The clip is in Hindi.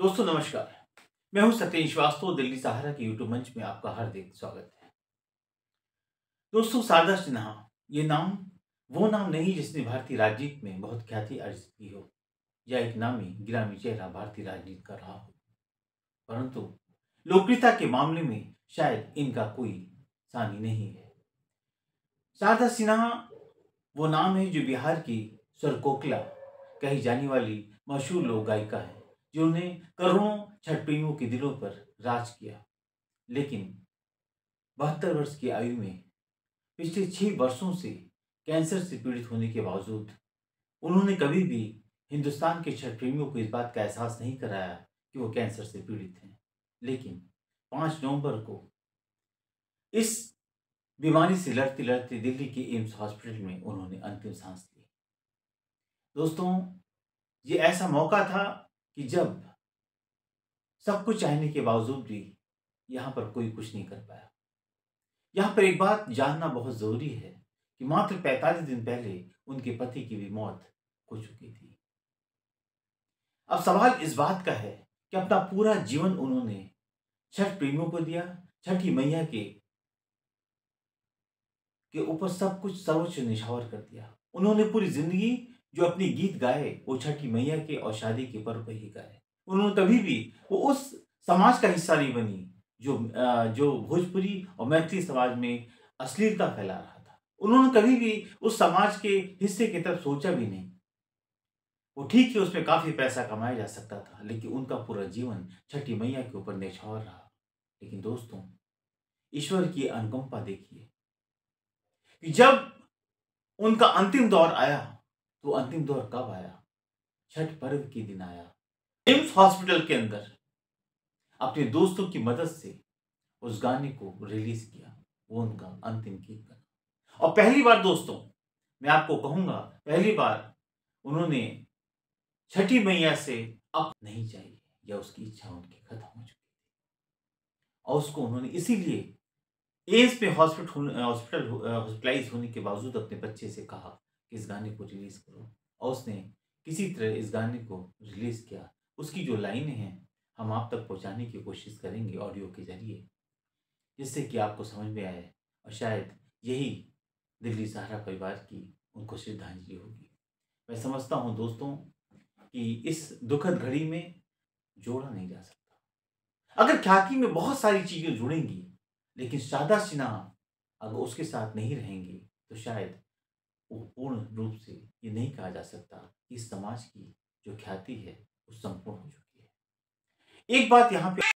दोस्तों नमस्कार। मैं हूं सत्येंद्र श्रीवास्तव। दिल्ली सहारा के यूट्यूब मंच में आपका हार्दिक स्वागत है। दोस्तों, शारदा सिन्हा ये नाम वो नाम नहीं जिसने भारतीय राजनीति में बहुत ख्याति अर्जित की हो या एक नामी गिरामी चेहरा भारतीय राजनीति का रहा हो, परंतु लोकप्रियता के मामले में शायद इनका कोई सानी नहीं है। शारदा सिन्हा वो नाम है जो बिहार की स्वर कोकिला कही जाने वाली मशहूर लोक गायिका है, जिन्होंने करोड़ों छठ प्रेमियों के दिलों पर राज किया। लेकिन 72 वर्ष की आयु में पिछले 6 वर्षों से कैंसर से पीड़ित होने के बावजूद उन्होंने कभी भी हिंदुस्तान के छठ प्रेमियों को इस बात का एहसास नहीं कराया कि वो कैंसर से पीड़ित हैं। लेकिन 5 नवंबर को इस बीमारी से लड़ते लड़ते दिल्ली के एम्स हॉस्पिटल में उन्होंने अंतिम सांस ली। दोस्तों, ये ऐसा मौका था कि जब सब कुछ चाहने के बावजूद भी यहाँ पर कोई कुछ नहीं कर पाया। यहाँ पर एक बात जानना बहुत जरूरी है कि मात्र 45 दिन पहले उनके पति की भी मौत हो चुकी थी। अब सवाल इस बात का है कि अपना पूरा जीवन उन्होंने छठ प्रेमियों को दिया, छठी मैया के ऊपर सब कुछ सर्वोच्च निछावर कर दिया। उन्होंने पूरी जिंदगी जो अपने गीत गाए वो छठी मैया के और शादी के पर्व पर ही गाए। उन्होंने कभी भी वो उस समाज का हिस्सा नहीं बनी जो भोजपुरी और मैथिली समाज में अश्लीलता फैला रहा था। उन्होंने कभी भी उस समाज के हिस्से की तरफ सोचा भी नहीं। वो ठीक है, उसमें काफी पैसा कमाया जा सकता था, लेकिन उनका पूरा जीवन छठी मैया के ऊपर न्यौछावर रहा। लेकिन दोस्तों, ईश्वर की अनुकंपा देखिए कि जब उनका अंतिम दौर आया तो अंतिम दौर कब आया? छठ पर्व के दिन आया। एम्स हॉस्पिटल के अंदर अपने दोस्तों की मदद से उस गाने को रिलीज किया। वो उनका अंतिम गीत बना। और पहली बार दोस्तों, मैं आपको कहूंगा, पहली बार उन्होंने छठी मैया से अब नहीं चाहिए या उसकी इच्छा उनकी खत्म हो चुकी थी और उसको उन्होंने इसीलिए एम्स में हॉस्पिटलाइज होने के बावजूद अपने बच्चे से कहा कि इस गाने को रिलीज करो, और उसने किसी तरह इस गाने को रिलीज किया। उसकी जो लाइनें हैं हम आप तक पहुंचाने की कोशिश करेंगे ऑडियो के जरिए, जिससे कि आपको समझ में आए और शायद यही दिल्ली सहारा परिवार की उनको श्रद्धांजलि होगी। मैं समझता हूं दोस्तों कि इस दुखद घड़ी में जोड़ा नहीं जा सकता। अगर ख्याति में बहुत सारी चीजें जुड़ेंगी, लेकिन शारदा सिन्हा अगर उसके साथ नहीं रहेंगे तो शायद वो पूर्ण रूप से ये नहीं कहा जा सकता कि इस समाज की जो ख्याति है वो संपूर्ण हो चुकी है। एक बात यहाँ पे